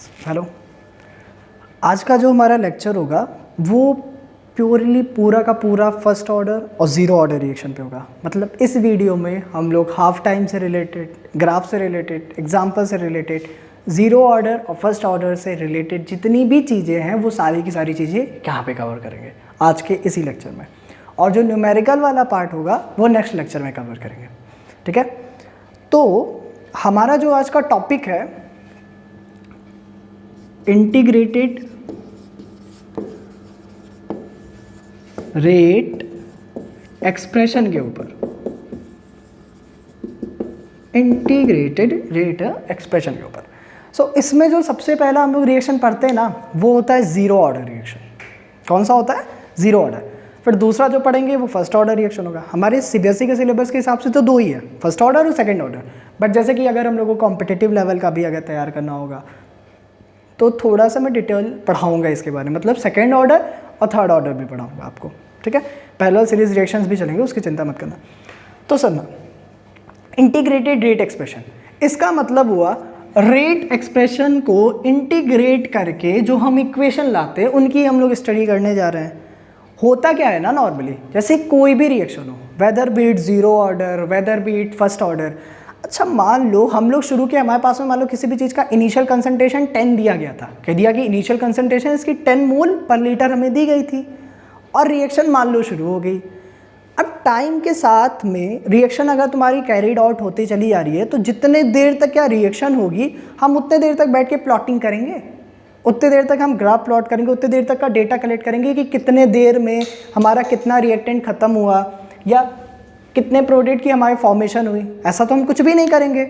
Hello. आज का जो हमारा लेक्चर होगा वो प्योरली पूरा का पूरा फर्स्ट ऑर्डर और ज़ीरो ऑर्डर रिएक्शन पे होगा। मतलब इस वीडियो में हम लोग हाफ टाइम से रिलेटेड, ग्राफ से रिलेटेड, एग्जाम्पल से रिलेटेड, ज़ीरो ऑर्डर और फर्स्ट ऑर्डर से रिलेटेड जितनी भी चीज़ें हैं वो सारी की सारी चीज़ें यहाँ पे कवर करेंगे आज के इसी लेक्चर में। और जो न्यूमेरिकल वाला पार्ट होगा वो नेक्स्ट लेक्चर में कवर करेंगे। ठीक है, तो हमारा जो आज का टॉपिक है इंटीग्रेटेड रेट एक्सप्रेशन के ऊपर, इंटीग्रेटेड रेट एक्सप्रेशन के ऊपर। सो इसमें जो सबसे पहला हम लोग रिएक्शन पढ़ते हैं ना वो होता है ज़ीरो ऑर्डर रिएक्शन। कौन सा होता है? Zero order. फिर दूसरा जो पढ़ेंगे वो फर्स्ट ऑर्डर रिएक्शन होगा। हमारे सीबीएसई के सिलेबस के हिसाब से तो दो ही है, फर्स्ट ऑर्डर और सेकंड ऑर्डर। बट जैसे कि अगर हम लोग को कॉम्पिटिटिव लेवल का भी अगर तैयार करना होगा तो थोड़ा सा मैं डिटेल पढ़ाऊंगा इसके बारे में, मतलब सेकंड ऑर्डर और थर्ड ऑर्डर भी पढ़ाऊंगा आपको। ठीक है, पैरेलल सीरीज रिएक्शंस भी चलेंगे, उसकी चिंता मत करना। तो सुनना, इंटीग्रेटेड रेट एक्सप्रेशन, इसका मतलब हुआ रेट एक्सप्रेशन को इंटीग्रेट करके जो हम इक्वेशन लाते हैं उनकी हम लोग स्टडी करने जा रहे हैं। होता क्या है ना, नॉर्मली जैसे कोई भी रिएक्शन हो, whether be it zero order, whether be it first order. अच्छा मान लो हम लोग शुरू के हमारे पास में मान लो किसी भी चीज़ का इनिशियल कंसंट्रेशन 10 दिया गया था, कह दिया कि इनिशियल कंसंट्रेशन इसकी 10 मोल पर लीटर हमें दी गई थी और रिएक्शन मान लो शुरू हो गई। अब टाइम के साथ में रिएक्शन अगर तुम्हारी कैरीड आउट होती चली जा रही है तो जितने देर तक क्या रिएक्शन होगी हम उतने देर तक बैठ के प्लॉटिंग करेंगे, उतने देर तक हम ग्राफ प्लॉट करेंगे, उतने देर तक का डेटा कलेक्ट करेंगे कि कितने देर में हमारा कितना रिएक्टेंट ख़त्म हुआ या कितने प्रोडक्ट की हमारी फॉर्मेशन हुई। ऐसा तो हम कुछ भी नहीं करेंगे।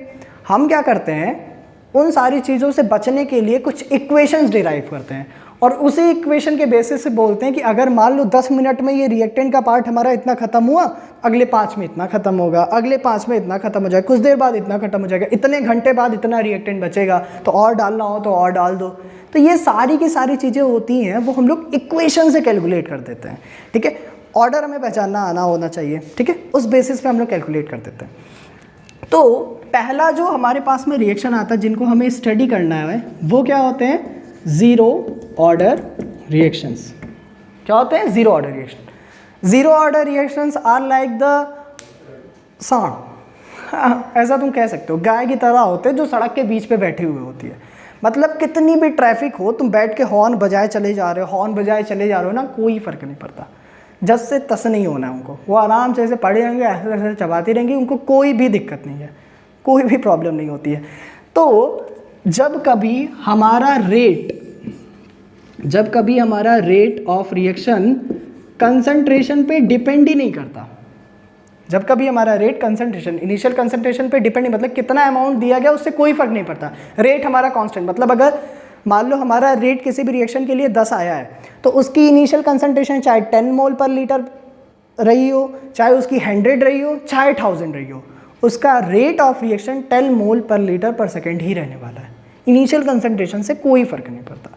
हम क्या करते हैं, उन सारी चीज़ों से बचने के लिए कुछ इक्वेशंस डिराइव करते हैं और उसी इक्वेशन के बेसिस से बोलते हैं कि अगर मान लो 10 मिनट में ये रिएक्टेंट का पार्ट हमारा इतना ख़त्म हुआ, अगले 5 में इतना ख़त्म होगा, अगले 5 में इतना ख़त्म हो जाएगा, कुछ देर बाद इतना ख़त्म हो जाएगा, इतने घंटे बाद इतना रिएक्टेंट बचेगा, तो और डालना हो तो और डाल दो। तो ये सारी की सारी चीज़ें होती हैं वो हम लोग इक्वेशन से कैलकुलेट कर देते हैं। ठीक है, ऑर्डर हमें पहचानना आना होना चाहिए। ठीक है, उस बेसिस पे हम लोग कैलकुलेट कर देते हैं। तो पहला जो हमारे पास में रिएक्शन आता है जिनको हमें स्टडी करना है वो क्या होते हैं? Zero order reactions. क्या होते हैं? Zero order reaction. Zero order reactions are like the सांड, ऐसा तुम कह सकते हो, गाय की तरह होते हैं जो सड़क के बीच पे बैठी हुई होती है। मतलब कितनी भी ट्रैफिक हो तुम बैठ के हॉर्न बजाए चले जा रहे हो, हॉर्न बजाए चले जा रहे हो ना, कोई फ़र्क नहीं पड़ता। जस से तस नहीं होना है उनको, वो आराम से ऐसे पड़े रहेंगे, ऐसे ऐसे चबाती रहेंगी, उनको कोई भी दिक्कत नहीं है, कोई भी प्रॉब्लम नहीं होती है। तो जब कभी हमारा रेट ऑफ रिएक्शन कंसंट्रेशन पे डिपेंड ही नहीं करता, जब कभी हमारा रेट कंसंट्रेशन इनिशियल कंसंट्रेशन पे डिपेंड नहीं, मतलब कितना अमाउंट दिया गया उससे कोई फ़र्क नहीं पड़ता, रेट हमारा कांस्टेंट। मतलब अगर मान लो हमारा रेट किसी भी रिएक्शन के लिए 10 आया है तो उसकी इनिशियल कंसंट्रेशन चाहे 10 मोल पर लीटर रही हो, चाहे उसकी 100 रही हो, चाहे 1000 रही हो, उसका रेट ऑफ रिएक्शन 10 मोल पर लीटर पर सेकेंड ही रहने वाला है। इनिशियल कंसंट्रेशन से कोई फ़र्क नहीं पड़ता।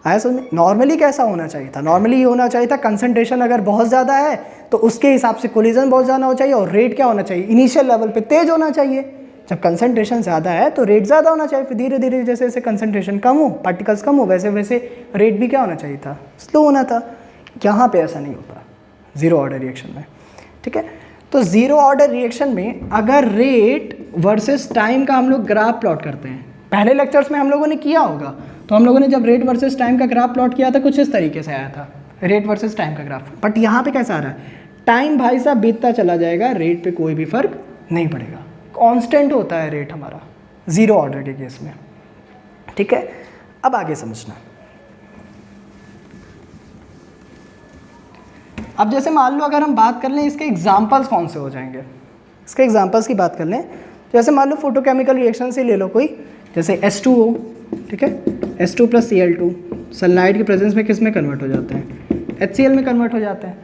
आया समझ? नॉर्मली कैसा होना चाहिए था? नॉर्मली ये होना चाहिए था कंसंट्रेशन अगर बहुत ज़्यादा है तो उसके हिसाब से कोलिजन बहुत ज़्यादा होना चाहिए और रेट क्या होना चाहिए? इनिशियल लेवल पे तेज़ होना चाहिए। जब कंसंट्रेशन ज़्यादा है तो रेट ज़्यादा होना चाहिए, फिर धीरे धीरे जैसे जैसे कंसंट्रेशन कम हो, पार्टिकल्स कम हो, वैसे वैसे रेट भी क्या होना चाहिए था? स्लो होना था। यहाँ पे ऐसा नहीं होता ज़ीरो ऑर्डर रिएक्शन में। ठीक है, तो ज़ीरो ऑर्डर रिएक्शन में अगर रेट वर्सेस टाइम का हम लोग ग्राफ प्लॉट करते हैं, पहले लेक्चर्स में हम लोगों ने किया होगा, तो हम लोगों ने जब रेट वर्सेस टाइम का ग्राफ प्लॉट किया था कुछ इस तरीके से आया था, रेट वर्सेस टाइम का ग्राफ। बट यहाँ पे कैसा आ रहा है? टाइम भाई साहब बीतता चला जाएगा, रेट पे कोई भी फर्क नहीं पड़ेगा, कांस्टेंट होता है रेट हमारा ज़ीरो ऑर्डर के केस में। ठीक है, अब आगे समझना। अब जैसे मान लो अगर हम बात कर लें इसके एग्जांपल्स कौन से हो जाएंगे, इसके एग्जांपल्स की बात कर लें, जैसे मान लो फोटोकेमिकल रिएक्शन से ले लो कोई, जैसे H2O। ठीक है, H2 + Cl2 सनलाइट के प्रेजेंस में किस में कन्वर्ट हो जाते हैं? HCl में कन्वर्ट हो जाते हैं।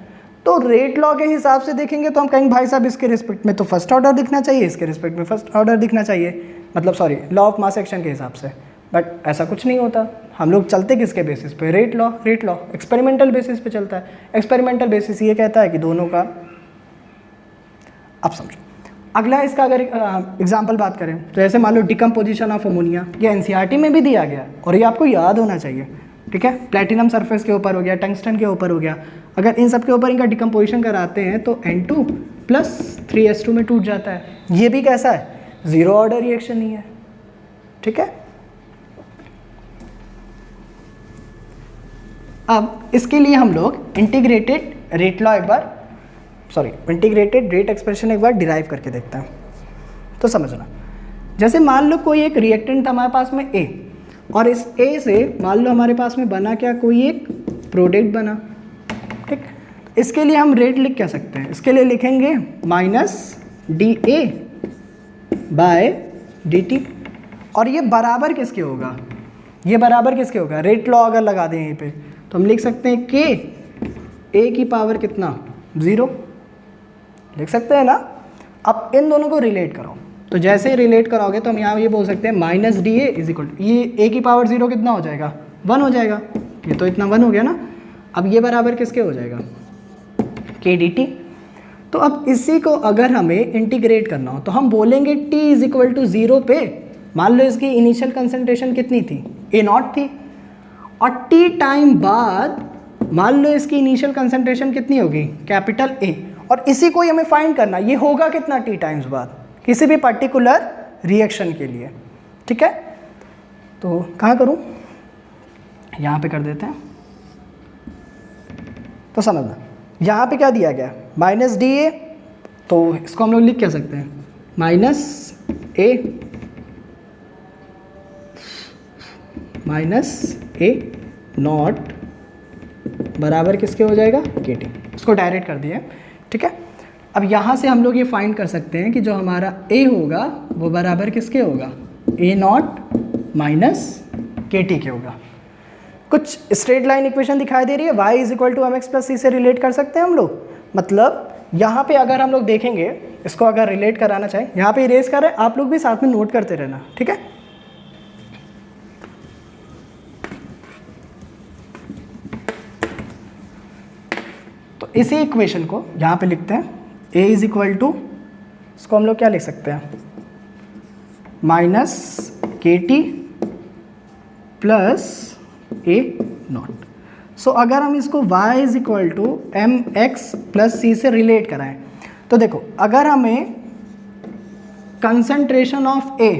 तो रेट लॉ के हिसाब से देखेंगे तो हम कहेंगे भाई साहब इसके रिस्पेक्ट में तो फर्स्ट ऑर्डर दिखना चाहिए, इसके रिस्पेक्ट में फर्स्ट ऑर्डर दिखना चाहिए, मतलब sorry law of mass action के हिसाब से। बट ऐसा कुछ नहीं होता। हम लोग चलते किसके बेसिस पे? रेट लॉ एक्सपेरिमेंटल बेसिस पे चलता है। एक्सपेरिमेंटल बेसिस ये कहता है कि दोनों का, अब समझो अगला इसका अगर एग्जाम्पल बात करें तो ऐसे मान लो डिकम्पोजिशन ऑफ अमोनिया, ये एनसीईआरटी में भी दिया गया और ये आपको याद होना चाहिए, ठीक है। प्लेटिनम सरफेस के ऊपर हो गया, टंगस्टन के ऊपर हो गया, अगर इन सब के ऊपर इनका डिकम्पोजिशन कराते हैं तो N2 + 3s2 में टूट जाता है। ये भी कैसा है, ज़ीरो ऑर्डर रिएक्शन ही है, ठीक है। अब इसके लिए हम लोग integrated rate law integrated rate expression एक बार डिराइव करके देखते हैं। तो समझना, जैसे मान लो कोई एक रिएक्टेंट था हमारे पास में A, और इस A से मान लो हमारे पास में बना क्या, कोई एक प्रोडक्ट बना, ठीक। इसके लिए हम रेट लिख क्या सकते हैं, इसके लिए लिखेंगे -dA/dt, और ये बराबर किसके होगा, ये बराबर किसके होगा, रेट लॉ अगर लगा दें यहीं पे तो हम लिख सकते हैं K A की पावर कितना, 0 लिख सकते हैं ना। अब इन दोनों को रिलेट करो, तो जैसे ही रिलेट कराओगे तो हम यहाँ ये बोल सकते हैं -dA = ये A की पावर 0 कितना हो जाएगा, 1 हो जाएगा, ये तो इतना 1 हो गया ना। अब ये बराबर किसके हो जाएगा, K dt। तो अब इसी को अगर हमें इंटीग्रेट करना हो तो हम बोलेंगे T = 0 पे मान लो इसकी इनिशियल कंसंट्रेशन कितनी थी, A0 थी, और T टाइम बाद मान लो इसकी इनिशियल कंसंट्रेशन कितनी होगी, कैपिटल A, और इसी को हमें फाइंड करना, ये होगा कितना T टाइम्स बाद किसी भी पर्टिकुलर रिएक्शन के लिए, ठीक है। तो कहाँ करूँ, यहाँ पे कर देते हैं। तो समझना यहाँ पे क्या दिया गया, -dA, तो इसको हम लोग लिख क्या सकते हैं, -A बराबर किसके हो जाएगा, KT। इसको डायरेक्ट कर दिए, ठीक है। अब यहाँ से हम लोग ये फाइंड कर सकते हैं कि जो हमारा A होगा वो बराबर किसके होगा, A0 - KT के होगा। कुछ स्ट्रेट लाइन इक्वेशन दिखाई दे रही है, y = mx + c से रिलेट कर सकते हैं हम लोग। मतलब यहाँ पे अगर हम लोग देखेंगे, इसको अगर रिलेट कराना चाहें, यहाँ पे इरेज कर रहे हैं, आप लोग भी साथ में नोट करते रहना, ठीक है। तो इसी इक्वेशन को यहाँ पे लिखते हैं, A = इसको हम लोग क्या लिख सकते हैं, -KT + A0। सो अगर हम इसको y = mx + c से रिलेट कराएं तो देखो, अगर हमें कंसंट्रेशन ऑफ A,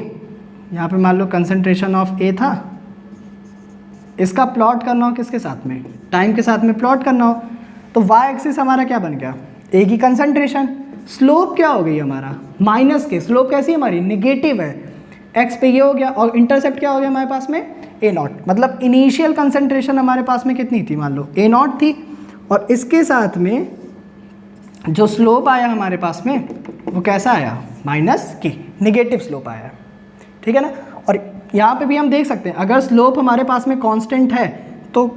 यहाँ पे मान लो कंसंट्रेशन ऑफ A था, इसका प्लॉट करना हो किसके साथ में, टाइम के साथ में प्लॉट करना हो, तो y एक्सिस हमारा क्या बन गया, A की कंसंट्रेशन, स्लोप क्या हो गई हमारा, माइनस के, स्लोप कैसी है हमारी, नेगेटिव है, x पे ये हो गया, और इंटरसेप्ट क्या हो गया हमारे पास में, A0। मतलब इनिशियल कंसंट्रेशन हमारे पास में कितनी थी, मान लो A0 थी, और इसके साथ में जो स्लोप आया हमारे पास में वो कैसा आया, -k, नेगेटिव स्लोप आया, ठीक है ना। और यहाँ पे भी हम देख सकते हैं, अगर स्लोप हमारे पास में कांस्टेंट है तो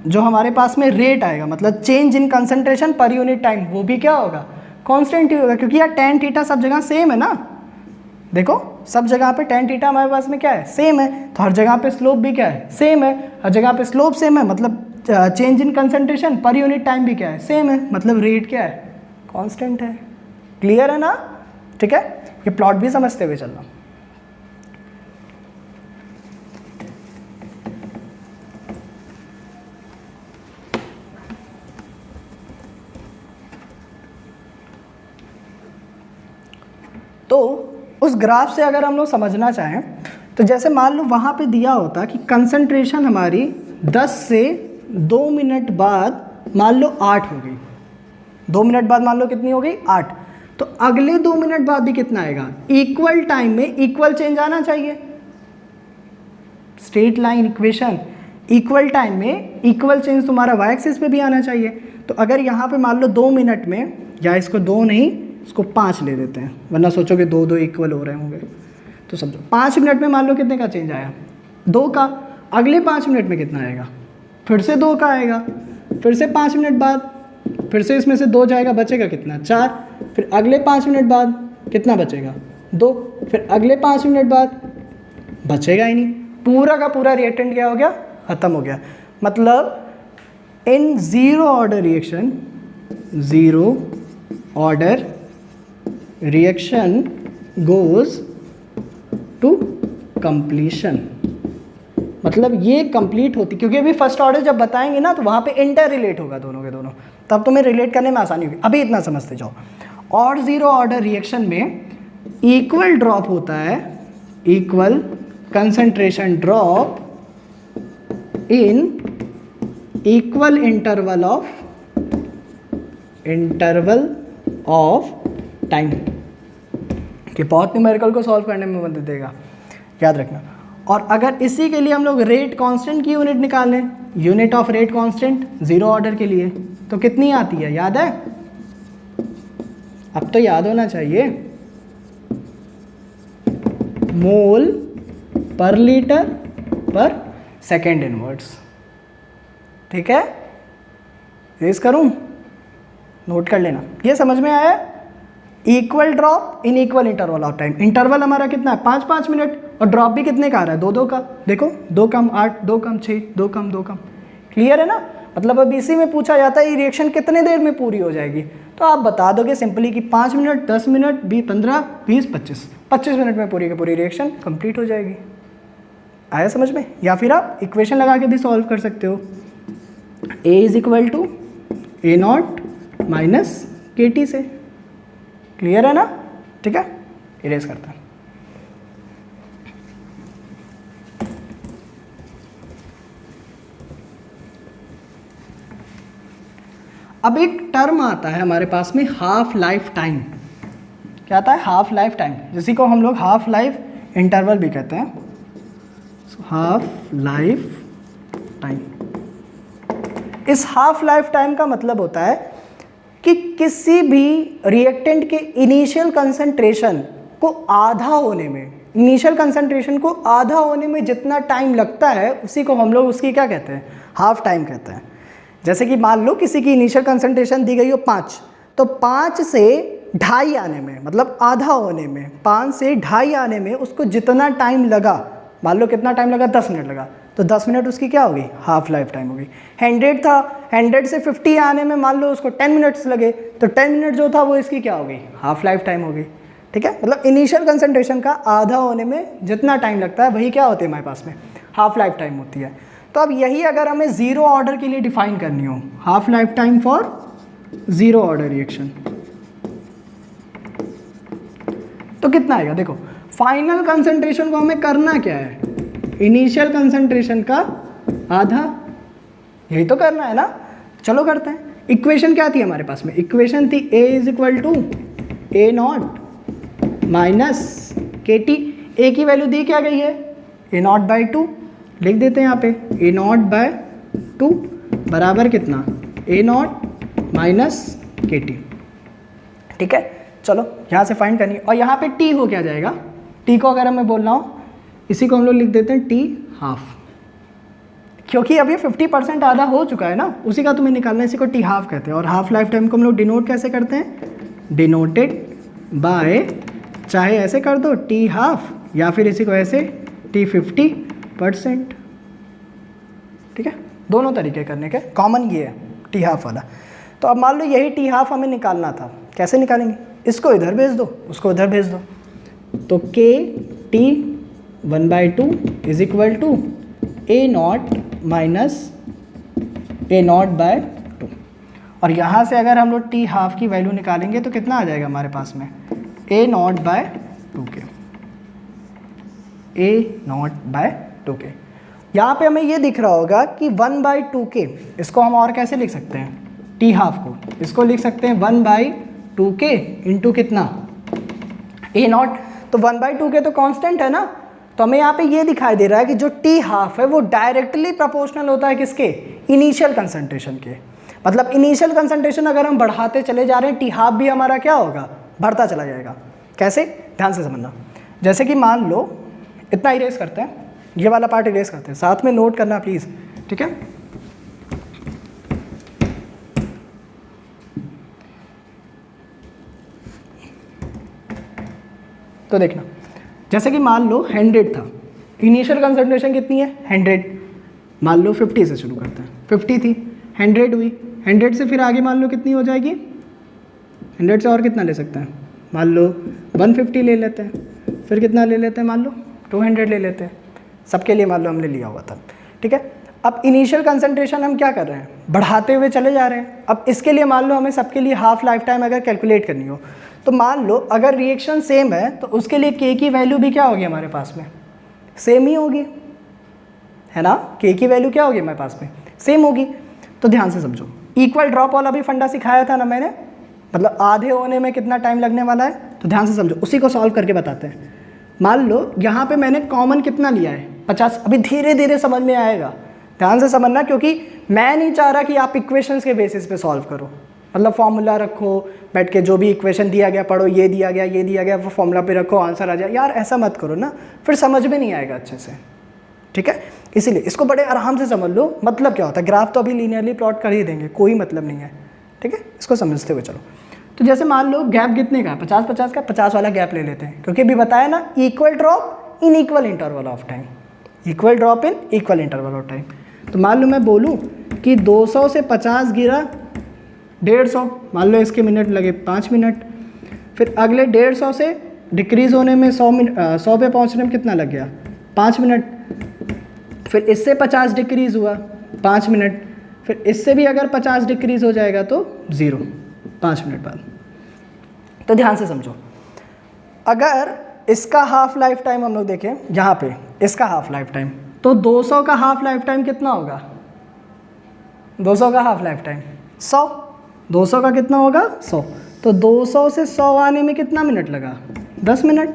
जो हमारे पास में रेट आएगा, मतलब change in concentration per unit time, वो भी क्या होगा, कांस्टेंट ही होगा, क्योंकि यार tan थीटा सब जगह सेम है ना। देखो सब जगह पे tan थीटा हमारे पास में क्या है, सेम है, तो हर जगह पे स्लोप भी क्या है, सेम है, हर जगह पे स्लोप सेम है, मतलब change in concentration per unit time भी क्या है, सेम है, मतलब रेट क्या है, कांस्टेंट है। क्लियर है ना, ठीक है। ये प्लॉट भी समझते हुए चलना। तो उस ग्राफ से अगर हम लोग समझना चाहें तो जैसे मान लो वहाँ पे दिया होता कि कंसंट्रेशन हमारी 10 से 2 मिनट बाद मान लो 8 हो गई, 2 मिनट बाद मान लो कितनी हो गई, 8, तो अगले 2 मिनट बाद भी कितना आएगा, इक्वल टाइम में इक्वल चेंज आना चाहिए। Straight line equation, equal time में इक्वल चेंज तुम्हारा y एक्सिस पे भी आना चाहिए। तो अगर यहाँ पे मान लो 2 मिनट में, या इसको 2 नहीं इसको 5 ले देते हैं, वरना सोचोगे 2 इक्वल हो रहे होंगे, तो समझो 5 मिनट में मान लो कितने का चेंज आया, 2 का। अगले 5 मिनट में कितना आएगा, फिर से 2 का आएगा, फिर से 5 मिनट बाद फिर से इसमें से 2 जाएगा, बचेगा कितना, 4, फिर अगले 5 मिनट बाद कितना बचेगा, 2, फिर अगले 5 मिनट बाद बचेगा ही नहीं, पूरा का पूरा रिएक्टेंट क्या हो गया, ख़त्म हो गया। मतलब इन zero order reaction, zero order reaction goes to completion, मतलब ये कंप्लीट होती, क्योंकि अभी फर्स्ट ऑर्डर जब बताएंगे ना तो वहाँ पे इंटर रिलेट होगा दोनों के दोनों, तब तुम्हें रिलेट करने में आसानी होगी। अभी इतना समझते जाओ। और जीरो ऑर्डर रिएक्शन में इक्वल ड्रॉप होता है, equal concentration drop in equal interval of time, कि बहुत न्यूमेरिकल को सॉल्व करने में मदद देगा, याद रखना। और अगर इसी के लिए हम लोग रेट कांस्टेंट की यूनिट निकालें, unit of rate constant zero order के लिए, तो कितनी आती है, याद है? अब तो याद होना चाहिए, मोल पर लीटर पर सेकेंड इनवर्स। ठीक है, रेस करूं, नोट कर लेना। ये समझ में आया? Equal drop in equal interval of time. Interval हमारा कितना है, 5-5 मिनट, और ड्रॉप भी कितने का आ रहा है, 2-2 का। देखो 2 कम 8, 2 कम 6, 2 कम 2 कम। क्लियर है ना? मतलब अब इसी में पूछा जाता है ये रिएक्शन कितने देर में पूरी हो जाएगी, तो आप बता दोगे सिंपली कि 5 मिनट, 10 मिनट, 20, 15, 20, 25 मिनट में पूरी की पूरी रिएक्शन कंप्लीट हो जाएगी। आया समझ में? या फिर आप इक्वेशन लगा के भी सॉल्व कर सकते हो, A is equal to A0 minus KT से। क्लियर है ना? ठीक है, इरेज करते हैं। अब एक टर्म आता है हमारे पास में, हाफ लाइफ टाइम। क्या आता है? हाफ लाइफ टाइम, जिसी को हम लोग हाफ लाइफ इंटरवल भी कहते हैं। हाफ लाइफ टाइम, इस हाफ लाइफ टाइम का मतलब होता है कि किसी भी रिएक्टेंट के इनिशियल कंसंट्रेशन को आधा होने में, इनिशियल कंसंट्रेशन को आधा होने में जितना टाइम लगता है, उसी को हम लोग उसकी क्या कहते हैं, हाफ टाइम कहते हैं। जैसे कि मान लो किसी की इनिशियल कंसंट्रेशन दी गई हो 5, तो 5 से 2.5 आने में, मतलब आधा होने में, 5 से 2.5 आने में उसको जितना टाइम लगा, मान लो कितना टाइम लगा, 10 मिनट लगा, तो 10 मिनट उसकी क्या होगी, हाफ लाइफ टाइम होगी। 100 था, 100 से 50 आने में मान लो उसको 10 मिनट्स लगे, तो 10 मिनट जो था वो इसकी क्या होगी, हाफ लाइफ टाइम होगी। ठीक है, मतलब इनिशियल कंसंट्रेशन का आधा होने में जितना टाइम लगता है वही क्या होती है हमारे पास में, हाफ लाइफ टाइम होती है। तो अब यही अगर हमें जीरो ऑर्डर के लिए डिफाइन करनी हो, half life time for zero order reaction, तो कितना आएगा? देखो फाइनल कंसंट्रेशन को हमें करना क्या है, इनिशियल कंसंट्रेशन का आधा, यही तो करना है ना। चलो करते हैं। इक्वेशन क्या थी हमारे पास में, इक्वेशन थी A is equal to A0 minus KT। A की वैल्यू दी क्या गई है, A0/2, लिख देते हैं यहाँ पे A0/2 बराबर कितना, A0 माइनस KT। ठीक है, चलो यहाँ से फाइंड करनी है। और यहाँ पे T हो क्या जाएगा, T को अगर हमें बोलना हो, इसी को हम लोग लिख देते हैं T हाफ, क्योंकि अभी 50% आधा हो चुका है ना, उसी का तुम्हें निकालना है, इसी को T हाफ कहते हैं। और हाफ लाइफ टाइम को हम लोग डिनोट कैसे करते हैं, डिनोटेड बाय, चाहे ऐसे कर दो T हाफ, या फिर इसी को ऐसे T 50%। ठीक है, दोनों तरीके करने के, कॉमन ये है T हाफ वाला। तो अब मान लो यही T हाफ हमें निकालना था, कैसे निकालेंगे, इसको इधर भेज दो, उसको उधर भेज दो, तो KT 1/2 is equal to A0 minus A0/2। और यहाँ से अगर हम लोग T हाफ की वैल्यू निकालेंगे तो कितना आ जाएगा हमारे पास में, A0/2K, A0/2K। यहाँ पे हमें ये दिख रहा होगा कि 1/2K, इसको हम और कैसे लिख सकते हैं, T हाफ को, इसको लिख सकते हैं 1/2K इंटू कितना, A0। तो 1/2K तो कांस्टेंट है ना, तो हमें यहाँ पे ये दिखाई दे रहा है कि जो T हाफ है वो डायरेक्टली प्रोपोर्शनल होता है किसके, इनिशियल कंसंट्रेशन के। मतलब इनिशियल कंसंट्रेशन अगर हम बढ़ाते चले जा रहे हैं, T हाफ भी हमारा क्या होगा, बढ़ता चला जाएगा। कैसे, ध्यान से समझना। जैसे कि मान लो इतना इरेज करते हैं, ये वाला पार्ट इरेज करते हैं, साथ में नोट करना प्लीज़। ठीक है, तो देखना, जैसे कि मान लो 100 था, इनिशियल कंसंट्रेशन कितनी है 100, मान लो 50 से शुरू करते हैं, 50 थी, 100 हुई, 100 से फिर आगे मान लो कितनी हो जाएगी, 100 से और कितना ले सकते हैं, मान लो 150 ले लेते हैं, फिर कितना ले लेते हैं, मान लो 200 ले लेते हैं, सबके लिए मान लो हमने लिया हुआ था, ठीक है। अब इनिशियल कंसंट्रेशन हम क्या कर रहे हैं, बढ़ाते हुए चले जा रहे हैं। अब इसके लिए मान लो हमें सबके लिए हाफ लाइफ टाइम अगर कैलकुलेट करनी हो, तो मान लो अगर रिएक्शन सेम है तो उसके लिए के की वैल्यू भी क्या होगी हमारे पास में, सेम ही होगी, है ना। के की वैल्यू क्या होगी हमारे पास में, सेम होगी। तो ध्यान से समझो, इक्वल ड्रॉप वाला भी फंडा सिखाया था ना मैंने, मतलब आधे होने में कितना टाइम लगने वाला है, तो ध्यान से समझो, उसी को सॉल्व करके बताते हैं। मान लो यहाँ पे मैंने कॉमन कितना लिया है, 50। अभी धीरे धीरे समझ में आएगा, ध्यान से समझना, क्योंकि मैं नहीं चाह रहा कि आप इक्वेशंस के बेसिस पे सॉल्व करो, मतलब फॉर्मूला रखो बैठ के, जो भी इक्वेशन दिया गया पढ़ो, ये दिया गया वो फॉर्मूला पे रखो, आंसर आ जाए। यार ऐसा मत करो ना, फिर समझ में नहीं आएगा अच्छे से, ठीक है। इसीलिए इसको बड़े आराम से समझ लो। मतलब क्या होता है, ग्राफ तो अभी लीनियरली प्लॉट कर ही देंगे, कोई मतलब नहीं है, ठीक है। इसको समझते हुए चलो। तो जैसे मान लो गैप कितने का, 50-50 का, 50 वाला गैप ले लेते हैं, क्योंकि अभी बताया ना, equal drop in equal interval of time, equal drop in equal interval of time. तो मान लो मैं बोलूँ कि 200 से 50 गिरा 150, मान लो इसके मिनट लगे 5 मिनट, फिर अगले 150 से डिक्रीज़ होने में 100 पे पहुँचने में कितना लग गया, 5 मिनट, फिर इससे 50 डिक्रीज़ हुआ 5 मिनट, फिर इससे भी अगर 50 डिक्रीज़ हो जाएगा तो 0 5 मिनट बाद। तो ध्यान से समझो, अगर इसका हाफ लाइफ टाइम हम लोग देखें यहाँ पे, इसका हाफ लाइफ टाइम, तो 200 का हाफ लाइफ टाइम कितना होगा, 200 का हाफ लाइफ टाइम 100, 200 का कितना होगा 100, तो 200 से 100 आने में कितना मिनट लगा, 10 मिनट।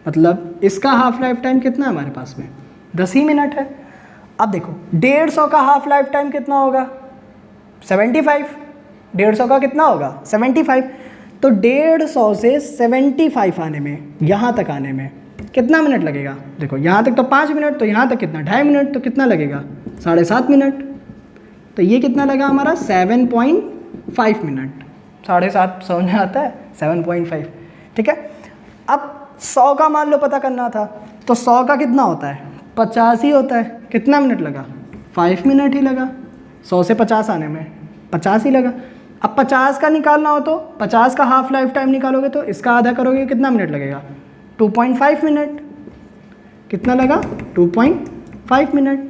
मतलब इसका हाफ लाइफ टाइम कितना है हमारे पास में, 10 ही मिनट है। अब देखो 150 का हाफ लाइफ टाइम कितना होगा, 75, 150 का कितना होगा 75, तो 150 से 75 आने में, यहाँ तक आने में कितना मिनट लगेगा, देखो यहाँ तक तो 5 मिनट, तो यहाँ तक कितना 2.5 मिनट, तो कितना लगेगा 7.5 मिनट। तो ये कितना लगा हमारा 7.5 मिनट, 7.5 समझ में आता है, 7.5, ठीक है। अब 100 का मान लो पता करना था, तो 100 का कितना होता है 50 ही होता है, कितना मिनट लगा 5 मिनट ही लगा, 100 से 50 आने में 50 ही लगा। अब 50 का निकालना हो तो 50 का हाफ लाइफ टाइम निकालोगे तो इसका आधा करोगे, कितना मिनट लगेगा 2.5 मिनट, कितना लगा 2.5 मिनट।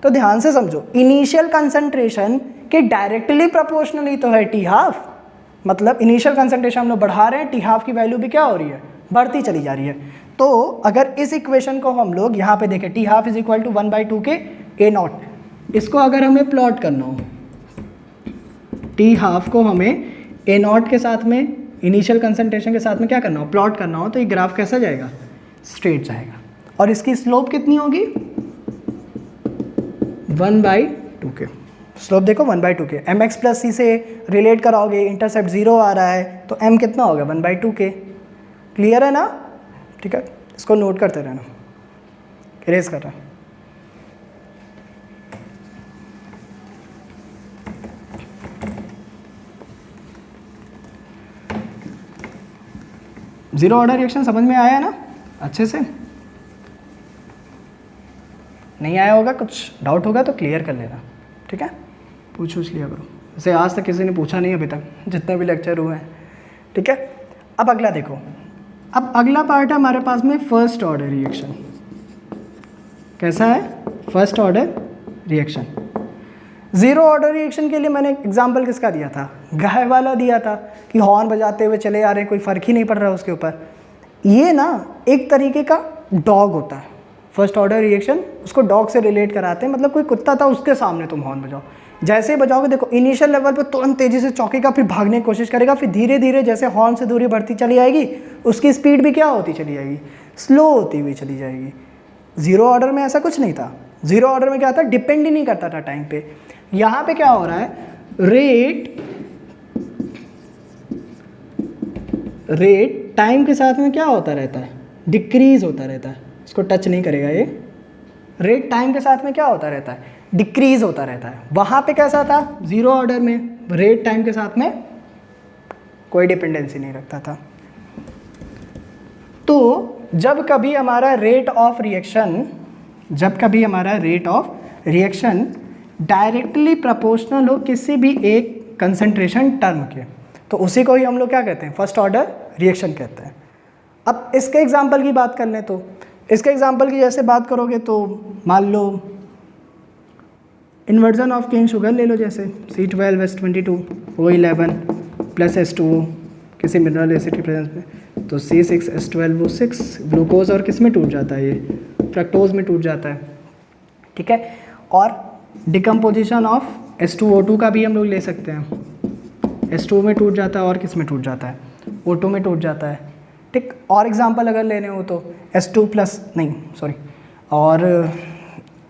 तो ध्यान से समझो, इनिशियल कंसंट्रेशन के डायरेक्टली प्रोपोर्शनली तो है टी हाफ, मतलब इनिशियल कंसंट्रेशन हम लोग बढ़ा रहे हैं, टी हाफ की वैल्यू भी क्या हो रही है, बढ़ती चली जा रही है। तो अगर इस इक्वेशन को हम लोग यहाँ पे देखें, T half is equal to 1/2 के ए नॉट, इसको अगर हमें प्लॉट करना हो, टी हाफ को हमें ए नॉट के साथ में, इनिशियल कंसंट्रेशन के साथ में क्या करना हो, प्लॉट करना हो, तो ये ग्राफ कैसा जाएगा, स्ट्रेट जाएगा। और इसकी स्लोप कितनी होगी 1/2 के, स्लोप देखो 1/2 के, एम एक्स प्लस सी से रिलेट कराओगे, इंटरसेप्ट 0 आ रहा है, तो एम कितना होगा 1/2 के। क्लियर है ना, ठीक है। इसको नोट करते रहना, इरेज कर रहा है। जीरो ऑर्डर रिएक्शन समझ में आया ना अच्छे से, नहीं आया होगा, कुछ डाउट होगा तो क्लियर कर लेना, ठीक है, पूछ लिया करो। वैसे आज तक किसी ने पूछा नहीं अभी तक, जितने भी लेक्चर हुए हैं, ठीक है। अब अगला देखो, अब अगला पार्ट है हमारे पास में फर्स्ट ऑर्डर रिएक्शन। कैसा है first order reaction. Zero order reaction के लिए मैंने एग्जाम्पल किसका दिया था, गाय वाला दिया था, कि हॉर्न बजाते हुए चले आ रहे हैं, कोई फ़र्क ही नहीं पड़ रहा उसके ऊपर। ये ना एक तरीके का डॉग होता है, फर्स्ट ऑर्डर रिएक्शन, उसको डॉग से रिलेट कराते हैं, मतलब कोई कुत्ता था उसके सामने तुम हॉर्न बजाओ, जैसे ही बजाओगे देखो इनिशियल लेवल पे तुरंत तेज़ी से चौंकेगा, फिर भागने की कोशिश करेगा, फिर धीरे धीरे जैसे हॉर्न से दूरी बढ़ती चली जाएगी उसकी स्पीड भी क्या होती चली जाएगी, स्लो होती हुई चली जाएगी। ज़ीरो ऑर्डर में ऐसा कुछ नहीं था, ज़ीरो ऑर्डर में क्या था, डिपेंड ही नहीं करता था टाइम पे। यहाँ पे क्या हो रहा है, रेट टाइम के साथ में क्या होता रहता है, डिक्रीज होता रहता है, इसको टच नहीं करेगा ये, रेट टाइम के साथ में क्या होता रहता है, डिक्रीज होता रहता है। वहाँ पे कैसा था, ज़ीरो ऑर्डर में रेट टाइम के साथ में कोई डिपेंडेंसी नहीं रखता था। तो जब कभी हमारा rate of reaction directly proportional हो किसी भी एक कंसंट्रेशन टर्म के, तो उसी को ही हम लोग क्या कहते हैं, फर्स्ट ऑर्डर रिएक्शन कहते हैं। अब इसके एग्जाम्पल की बात कर लें तो इसके एग्जाम्पल की जैसे बात करोगे तो मान लो इन्वर्जन ऑफ केन शुगर ले लो, जैसे C12H22 O11 प्लस H2O किसी मिनरल एसिड की प्रेजेंस में, तो C6H12 वो 6 ग्लूकोज और किस में टूट जाता है, ये फ्रक्टोज में टूट जाता है, ठीक है। और डिकम्पोजिशन ऑफ H2O2 का भी हम लोग ले सकते हैं, H2O में टूट जाता है और किस में टूट जाता है, O2 में टूट जाता है, ठीक। और एग्जांपल अगर लेने हो तो H2 प्लस नहीं सॉरी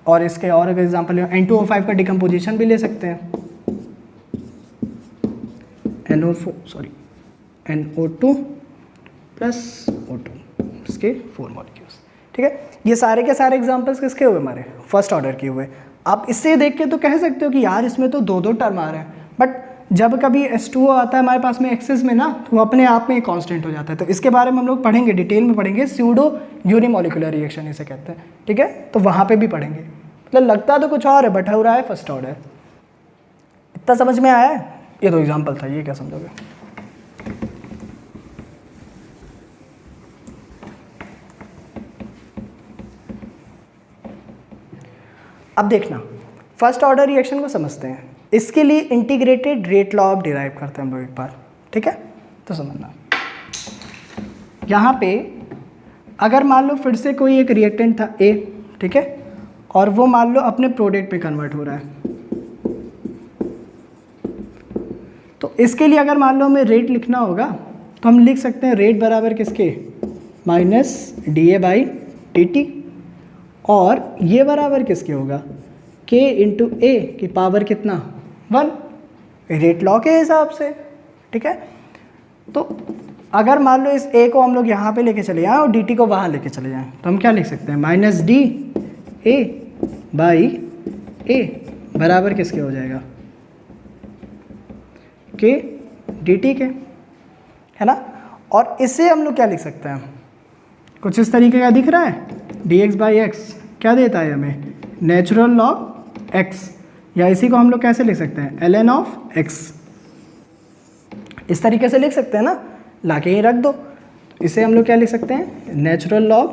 और इसके और अगर एग्जांपल N2O5 का डिकम्पोजिशन भी ले सकते हैं, NO2 प्लस O2 इसके 4 मॉलिक्यूल्स, ठीक है। ये सारे के सारे एग्जांपल्स किसके हुए, हमारे फर्स्ट ऑर्डर के हुए। आप इससे देख के तो कह सकते हो कि यार इसमें तो दो टर्म आ रहे हैं, बट जब कभी H2O आता है हमारे पास में एक्सेस में ना, तो वो अपने आप में कांस्टेंट हो जाता है। तो इसके बारे में हम लोग पढ़ेंगे, डिटेल में पढ़ेंगे, स्यूडो यूनिमोलिकुलर रिएक्शन इसे कहते हैं, ठीक है। तो वहाँ पे भी पढ़ेंगे। मतलब लगता तो कुछ और है बट हो रहा है फर्स्ट ऑर्डर। इतना समझ में आया है? ये तो एग्जाम्पल था, ये क्या समझोगे? अब देखना फर्स्ट ऑर्डर रिएक्शन को समझते हैं। इसके लिए integrated rate law of derive करते हैं हम लोग एक बार, ठीक है। तो समझना यहाँ पे अगर मान लो फिर से कोई एक रिएक्टेंट था A, ठीक है, और वो मान लो अपने प्रोडक्ट पे कन्वर्ट हो रहा है, तो इसके लिए अगर मान लो हमें रेट लिखना होगा तो हम लिख सकते हैं रेट बराबर किसके, -dA/dt, और ये बराबर किसके होगा, K × A की पावर कितना 1, रेट लॉ के हिसाब से, ठीक है। तो अगर मान लो इस A को हम लोग यहाँ पे लेके चले जाएँ और dt को वहाँ लेके चले जाएँ, तो हम क्या लिख सकते हैं, -dA/A बराबर किसके हो जाएगा, K dt के, है ना। और इससे हम लोग क्या लिख सकते हैं, कुछ इस तरीके का दिख रहा है, dx/x क्या देता है हमें, नेचुरल लॉग x, या इसी को हम लोग कैसे लिख सकते हैं, ln of x, इस तरीके से लिख सकते हैं ना, लाके ही रख दो। इसे हम लोग क्या लिख सकते हैं, natural log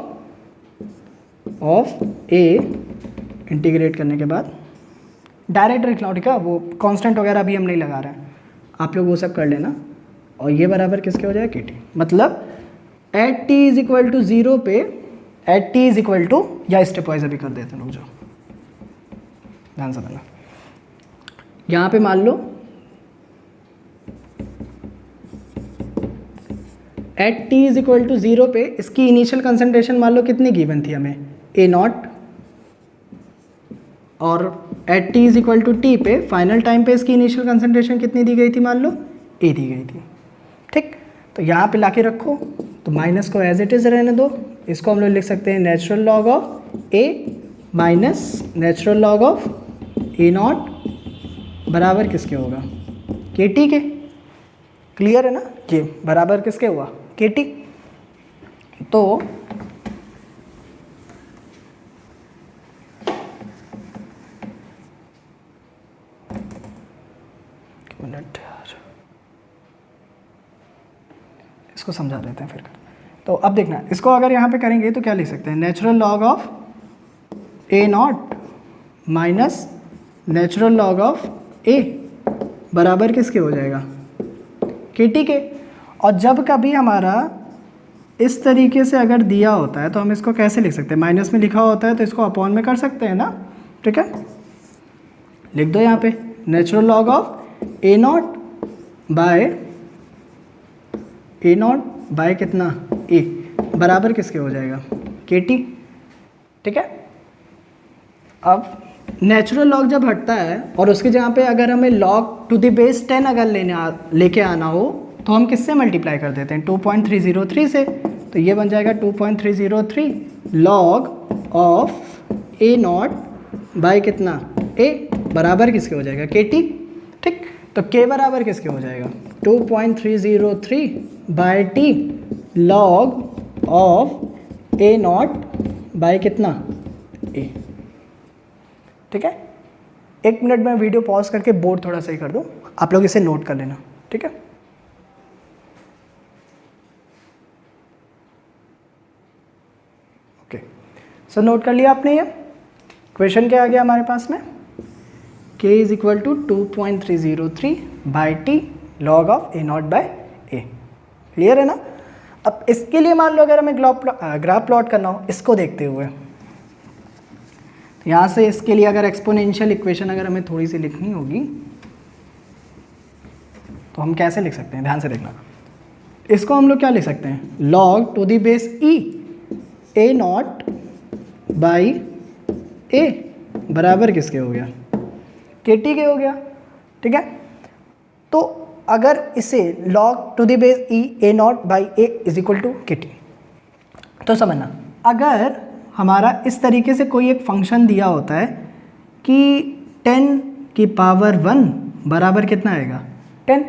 of a, integrate करने के बाद डायरेक्ट लिख लो, ठीक है। वो कांस्टेंट वगैरह अभी हम नहीं लगा रहे हैं, आप लोग वो सब कर लेना। और ये बराबर किसके हो जाए, kt, मतलब एट t = 0 पे एट t = या स्टेप वाइज अभी कर देते हैं, रुक जाओ, ध्यान से समझना। यहाँ पे मान लो एट t = 0 पे इसकी इनिशियल कंसंट्रेशन मान लो कितनी गिवन थी हमें, A0, और एट t = t पे फाइनल टाइम पे इसकी इनिशियल कंसंट्रेशन कितनी दी गई थी, मान लो A दी गई थी, ठीक। तो यहाँ पे लाके रखो, तो माइनस को एज इट इज़ रहने दो, इसको हम लोग लिख सकते हैं natural log of A minus natural log of A0 बराबर किसके होगा, KT के। क्लियर है ना, ये बराबर किसके हुआ, KT। तो मिनट यार, इसको समझा देते हैं फिर। तो अब देखना, इसको अगर यहाँ पे करेंगे तो क्या लिख सकते हैं, natural log of A0 minus natural log of A बराबर किसके हो जाएगा, KT के। और जब कभी हमारा इस तरीके से अगर दिया होता है तो हम इसको कैसे लिख सकते हैं, माइनस में लिखा होता है तो इसको अपॉन में कर सकते हैं ना, ठीक है। लिख दो यहाँ पे natural log of A0 by कितना, A बराबर किसके हो जाएगा, KT, ठीक है। अब नेचुरल लॉग जब हटता है और उसकी जगह पे अगर हमें लॉग टू द बेस 10 अगर लेके आना हो तो हम किससे मल्टीप्लाई कर देते हैं, 2.303 से। तो ये बन जाएगा 2.303 लॉग ऑफ A0 बाय कितना, A बराबर किसके हो जाएगा, KT, ठीक। तो K बराबर किसके हो जाएगा, 2.303 by T log of A0 by कितना, A, ठीक है। 1 मिनट में वीडियो पॉज करके बोर्ड थोड़ा सही कर दूँ, आप लोग इसे नोट कर लेना, ठीक है। सो नोट कर लिया आपने, ये क्वेश्चन क्या आ गया हमारे पास में, k is equal to 2.303 by T log of A not by A. Clear है ना। अब इसके लिए मान लो अगर हमें ग्राफ प्लॉट करना हो इसको देखते हुए, यहाँ से इसके लिए अगर एक्सपोनेंशियल इक्वेशन अगर हमें थोड़ी सी लिखनी होगी तो हम कैसे लिख सकते हैं, ध्यान से देखना। इसको हम लोग क्या लिख सकते हैं, log to the base e A not by a बराबर किसके हो गया, के टी के हो गया। ठीक है, तो अगर इसे log to the base e A not by A is equal to K T, तो समझना अगर हमारा इस तरीके से कोई एक फंक्शन दिया होता है कि 10 की पावर 1 बराबर कितना आएगा 10,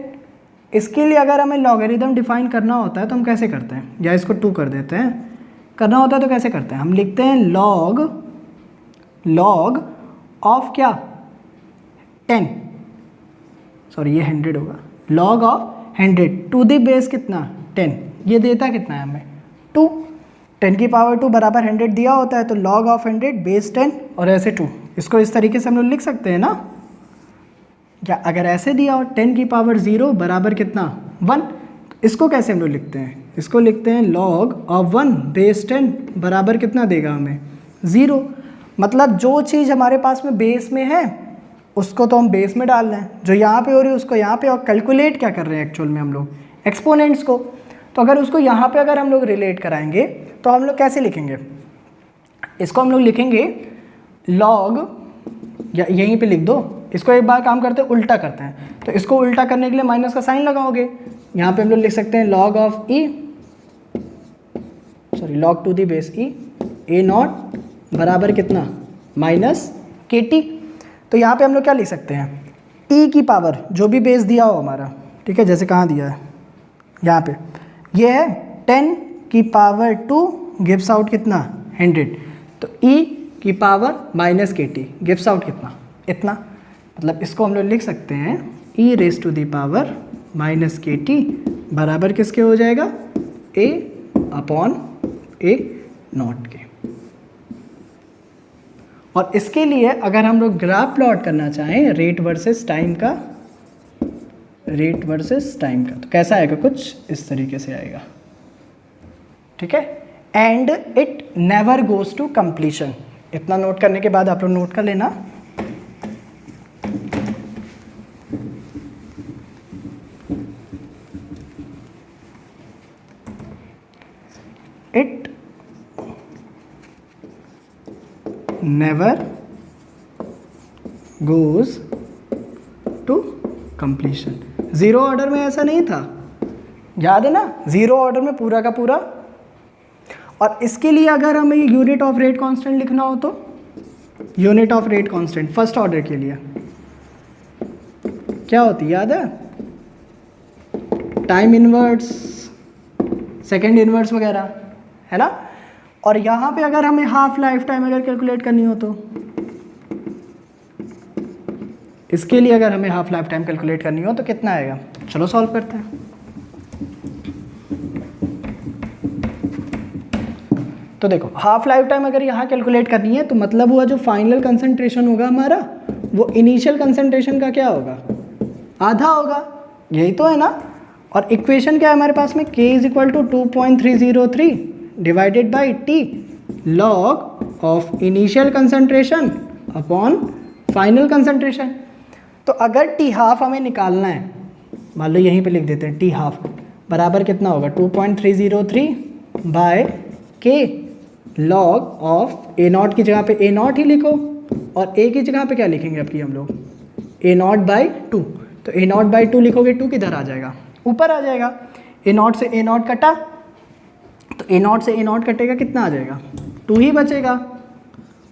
इसके लिए अगर हमें लॉगरिदम डिफाइन करना होता है तो हम कैसे करते हैं, या इसको 2 कर देते हैं, करना होता है तो कैसे करते हैं, हम लिखते हैं लॉग ऑफ क्या 10, सॉरी ये 100 होगा, log of 100 to the base कितना 10, ये देता कितना है हमें 2, 10 की पावर 2 बराबर 100 दिया होता है तो लॉग ऑफ 100 बेस 10 और ऐसे 2, इसको इस तरीके से हम लोग लिख सकते हैं ना। या अगर ऐसे दिया हो 10 की पावर 0 बराबर कितना 1, इसको कैसे हम लोग लिखते हैं, इसको लिखते हैं लॉग ऑफ 1 बेस 10 बराबर कितना देगा हमें 0। मतलब जो चीज़ हमारे पास में बेस में है उसको तो हम बेस में डाल रहे हैं, जो यहाँ पे हो रही है उसको यहाँ पे, और कैलकुलेट क्या कर रहे हैं एक्चुअल में हम लोग एक्सपोनेंट्स को। तो अगर उसको यहाँ पे अगर हम लोग रिलेट कराएंगे तो हम लोग कैसे लिखेंगे, इसको हम लोग लिखेंगे लॉग, या यहीं पे लिख दो, इसको एक बार काम करते हैं उल्टा करते हैं, तो इसको उल्टा करने के लिए माइनस का साइन लगाओगे, यहाँ पे हम लोग लिख सकते हैं log of e, sorry log to the base e A not बराबर कितना माइनस के टी। तो यहाँ पे हम लोग क्या लिख सकते हैं, टी की पावर जो भी बेस दिया हो हमारा, ठीक है, जैसे कहाँ दिया है यहाँ पे, ये है 10 की पावर 2 गिव्स आउट कितना 100, तो e की power minus K T gives out कितना इतना, मतलब इसको हम लोग लिख सकते हैं e raise to the power minus K T बराबर किसके हो जाएगा a अपॉन a नॉट के। और इसके लिए अगर हम लोग ग्राफ प्लॉट करना चाहें रेट वर्सेस टाइम का, रेट वर्सेस टाइम का, तो कैसा आएगा, कुछ इस तरीके से आएगा। ठीक है, and it never goes to completion. इतना नोट करने के बाद आप लोग नोट कर लेना, it never goes to completion. Zero order में ऐसा नहीं था, याद है ना, ज़ीरो ऑर्डर में पूरा का पूरा। और इसके लिए अगर हमें यूनिट ऑफ रेट कांस्टेंट लिखना हो तो unit of rate constant first order के लिए क्या होती है, याद है, टाइम इनवर्स, सेकंड इनवर्स वगैरह, है ना। और यहाँ पे अगर हमें हाफ लाइफ टाइम अगर कैलकुलेट करनी हो तो इसके लिए अगर हमें हाफ लाइफ टाइम कैलकुलेट करनी हो तो कितना आएगा, चलो सॉल्व करते हैं। तो देखो हाफ लाइफ टाइम अगर यहाँ कैलकुलेट करनी है तो मतलब हुआ जो फाइनल कंसंट्रेशन होगा हमारा वो इनिशियल कंसंट्रेशन का क्या होगा, आधा होगा, यही तो है ना। और इक्वेशन क्या है हमारे पास में, k is equal to 2.303 divided by T log of initial concentration upon final concentration. तो अगर टी हाफ हमें निकालना है, मान लो यहीं पे लिख देते हैं टी हाफ बराबर कितना होगा 2.303 बाय के लॉग ऑफ ए नॉट की जगह पे ए नॉट ही लिखो और ए की जगह पे क्या लिखेंगे आपकी हम लोग ए नॉट बाई 2। तो ए नॉट बाई 2 लिखोगे 2 किधर आ जाएगा, ऊपर आ जाएगा। ए नॉट से ए नॉट कटा तो ए नॉट से ए नॉट कटेगा, कितना आ जाएगा 2 ही बचेगा।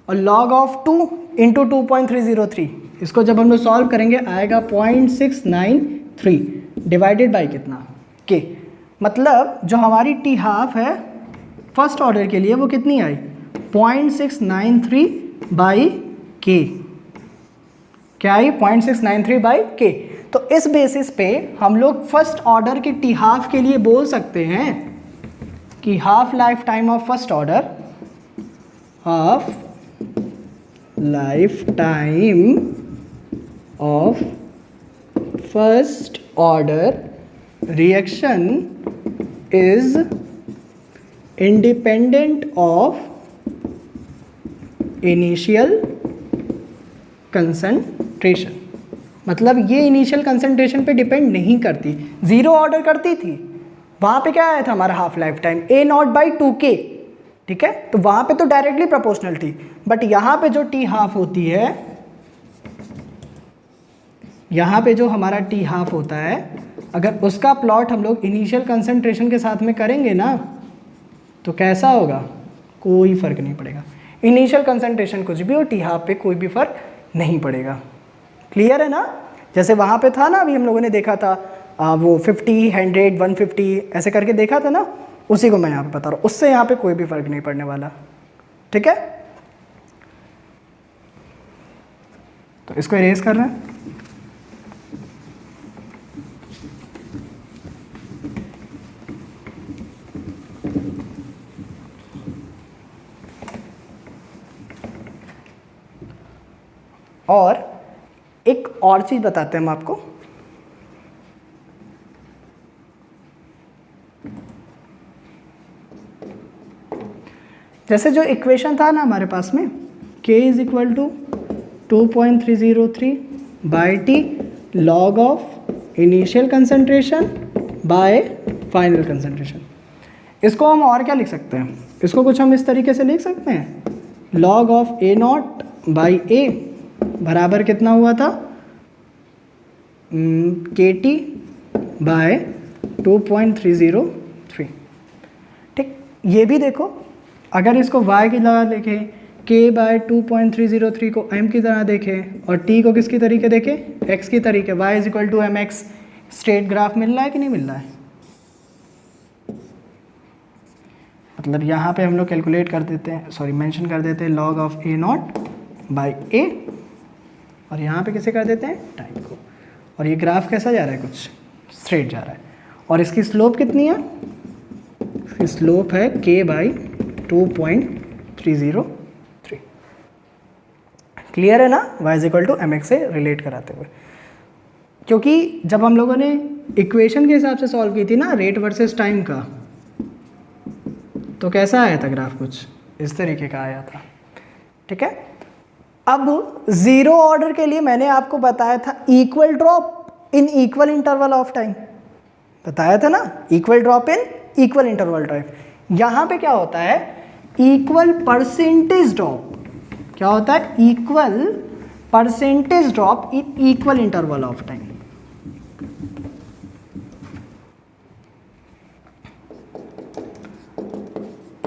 और लॉग ऑफ 2 इंटू 2.303, इसको जब हम लोग सॉल्व करेंगे आएगा 0.693 डिवाइडेड बाई कितना के। मतलब जो हमारी टी हाफ है फर्स्ट ऑर्डर के लिए वो कितनी आई 0.693 बाई के, क्या आई 0.693 बाई के। तो इस बेसिस पे हम लोग फर्स्ट ऑर्डर की टी हाफ के लिए बोल सकते हैं कि half life time of first order half life time of first order reaction is independent of initial concentration. मतलब ये इनिशियल कंसंट्रेशन पे डिपेंड नहीं करती, जीरो ऑर्डर करती थी। वहाँ पे क्या आया था हमारा हाफ लाइफ टाइम A0/2K, ठीक है, तो वहाँ पे तो डायरेक्टली प्रोपोर्शनल थी। बट यहाँ पे जो T हाफ होती है, यहाँ पे जो हमारा T हाफ होता है, अगर उसका प्लॉट हम लोग इनिशियल कंसंट्रेशन के साथ में करेंगे ना, तो कैसा होगा? कोई फ़र्क नहीं पड़ेगा। इनिशियल कंसंट्रेशन कुछ भी हो, T हाफ पे कोई भी फ़र्क नहीं पड़ेगा। क्लियर है ना? जैसे वहाँ पे था ना, अभी हम लोगों ने देखा था वो 50, 100, 150 ऐसे करके देखा था ना, उसी को मैं यहाँ पे बता रहा हूँ। उससे यहाँ पे कोई भी फ़र्क नहीं पड़ने वाला, ठीक है। तो इसको इरेज कर रहे हैं। और एक और चीज़ बताते हैं हम आपको। जैसे जो इक्वेशन था ना हमारे पास में, k = 2.303 by T log of initial concentration bye final concentration. इसको हम और क्या लिख सकते हैं? इसको कुछ हम इस तरीके से लिख सकते हैं, लॉग ऑफ A0/A बराबर कितना हुआ था? KT/2.303। ठीक, ये भी देखो, अगर इसको y की तरह देखें, K/2.303 को m की तरह देखें और t को किसकी तरीके देखें? x की तरीके। y = mx। स्ट्रेट ग्राफ मिल रहा है कि नहीं मिल रहा है? मतलब यहाँ पे हम लोग कैलकुलेट कर देते हैं, सॉरी मेंशन कर देते हैं लॉग ऑफ A0/A, और यहाँ पे कैसे कर देते हैं? टाइम को। और ये ग्राफ कैसा जा रहा है? कुछ स्ट्रेट जा रहा है। और इसकी स्लोप कितनी है? इसकी स्लोप है K/2.303। क्लियर है ना? y = mx से रिलेट कराते हुए। क्योंकि जब हम लोगों ने इक्वेशन के हिसाब से सॉल्व की थी ना, रेट वर्सेस टाइम का, तो कैसा आया था ग्राफ? कुछ इस तरीके का आया था, ठीक है। अब जीरो ऑर्डर के लिए मैंने आपको बताया था equal drop in equal interval of time, बताया था ना, equal drop in equal interval time. यहाँ पे क्या होता है? Equal percentage drop. क्या होता है? Equal percentage drop in equal interval of time.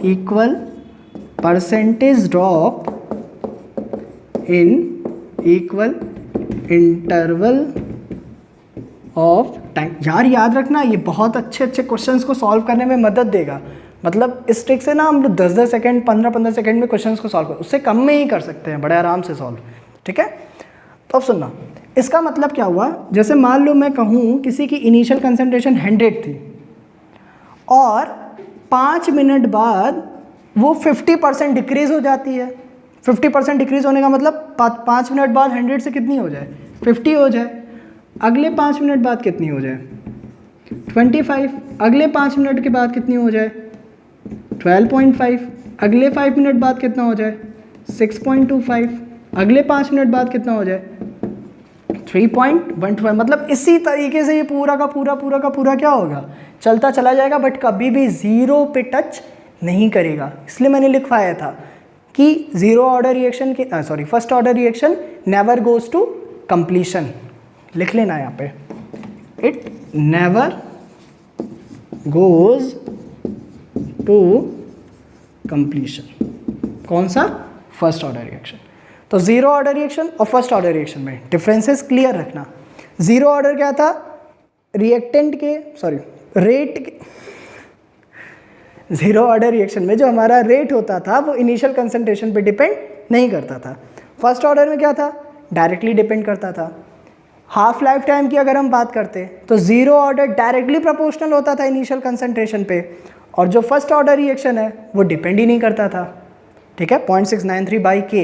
Equal percentage drop in equal interval of time. यार याद रखना, ये बहुत अच्छे क्वेश्चंस को सॉल्व करने में मदद देगा। मतलब इस ट्रिक से ना हम लोग 10-10 सेकेंड 15-15 सेकेंड में क्वेश्चंस को सॉल्व कर, उससे कम में ही कर सकते हैं, बड़े आराम से सॉल्व, ठीक है। तो अब सुनना, इसका मतलब क्या हुआ? जैसे मान लो मैं कहूँ किसी की इनिशियल कंसंट्रेशन 100 थी और 5 मिनट बाद वो 50% डिक्रीज हो जाती है। 50% डिक्रीज होने का मतलब 5 मिनट बाद 100 से कितनी हो जाए? 50 हो जाए। अगले 5 मिनट बाद कितनी हो जाए? 25। अगले 5 मिनट के बाद कितनी हो जाए? 12.5। अगले 5 मिनट बाद कितना हो जाए? 6.25। अगले 5 मिनट बाद कितना हो जाए? 3.15। मतलब इसी तरीके से ये पूरा का पूरा क्या होगा? चलता चला जाएगा, बट कभी भी ज़ीरो पे टच नहीं करेगा। इसलिए मैंने लिखवाया था कि ज़ीरो ऑर्डर रिएक्शन के first order reaction never goes to completion. लिख लेना यहाँ पे, it never goes to completion. कौन सा? First order reaction. तो ज़ीरो ऑर्डर रिएक्शन और फर्स्ट ऑर्डर रिएक्शन में डिफरेंसेस क्लियर रखना। ज़ीरो ऑर्डर क्या था? रिएक्टेंट के रेट के, ज़ीरो ऑर्डर रिएक्शन में जो हमारा रेट होता था वो इनिशियल कंसंट्रेशन पे डिपेंड नहीं करता था। फर्स्ट ऑर्डर में क्या था? डायरेक्टली डिपेंड करता था। हाफ लाइफ टाइम की अगर हम बात करते तो ज़ीरो ऑर्डर डायरेक्टली प्रोपोर्शनल होता था इनिशियल कंसंट्रेशन पे, और जो फर्स्ट ऑर्डर रिएक्शन है वो डिपेंड ही नहीं करता था। ठीक है, 0.693 बाई के,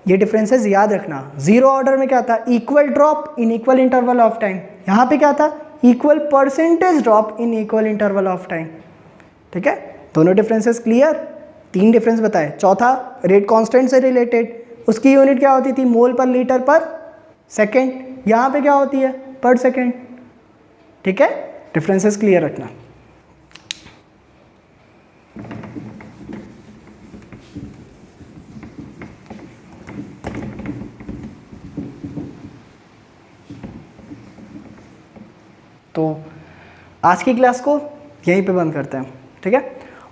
ये डिफरेंसेस याद रखना। जीरो ऑर्डर में क्या था, equal drop in equal interval of time, यहाँ पे क्या था, equal percentage drop in equal interval of time. ठीक है, दोनों डिफरेंसेस क्लियर, 3 डिफरेंस बताए। चौथा रेट कांस्टेंट से रिलेटेड, उसकी यूनिट क्या होती थी, मोल पर लीटर पर सेकेंड, यहाँ पे क्या होती है, पर सेकेंड। ठीक है, डिफरेंसेस क्लियर रखना। तो आज की क्लास को यहीं पे बंद करते हैं। ठीक है,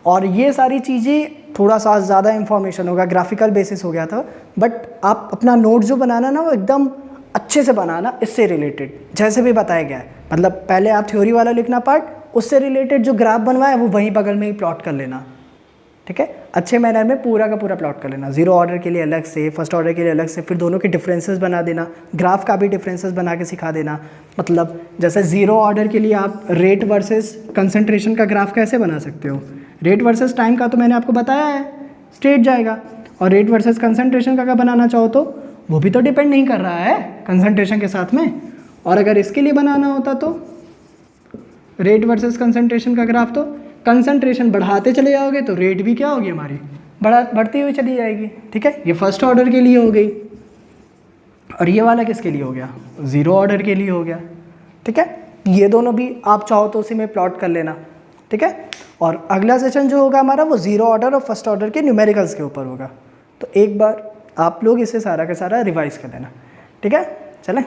और ये सारी चीज़ें थोड़ा सा ज़्यादा इंफॉर्मेशन होगा, ग्राफिकल बेसिस हो गया था, बट आप अपना नोट जो बनाना ना वो एकदम अच्छे से बनाना, इससे रिलेटेड जैसे भी बताया गया है। मतलब पहले आप थ्योरी वाला लिखना पार्ट, उससे रिलेटेड जो ग्राफ बनवाया वो वहीं बगल में ही प्लॉट कर लेना। ठीक है, अच्छे मैनर में पूरा का पूरा प्लॉट कर लेना, जीरो ऑर्डर के लिए अलग से, फर्स्ट ऑर्डर के लिए अलग से, फिर दोनों के डिफरेंसेस बना देना, ग्राफ का भी डिफरेंसेस बना के सिखा देना। मतलब जैसे जीरो ऑर्डर के लिए आप रेट वर्सेस कंसंट्रेशन का ग्राफ कैसे बना सकते हो, रेट वर्सेस टाइम का तो मैंने आपको बताया है, स्ट्रेट जाएगा। और रेट वर्सेस कंसंट्रेशन का अगर बनाना चाहो तो वो भी तो डिपेंड नहीं कर रहा है कंसंट्रेशन के साथ में। और अगर इसके लिए बनाना होता तो रेट वर्सेस कंसंट्रेशन का ग्राफ, तो कंसंट्रेशन बढ़ाते चले जाओगे तो रेट भी क्या होगी हमारी, बढ़ती हुई चली जाएगी। ठीक है, ये फर्स्ट ऑर्डर के लिए हो गई, और ये वाला किसके लिए हो गया, ज़ीरो ऑर्डर के लिए हो गया। ठीक है, ये दोनों भी आप चाहो तो उसी में प्लॉट कर लेना। ठीक है, और अगला सेशन जो होगा हमारा वो ज़ीरो ऑर्डर और फर्स्ट ऑर्डर के न्यूमेरिकल्स के ऊपर होगा। तो एक बार आप लोग इसे सारा का सारा रिवाइज कर लेना। ठीक है, चलें।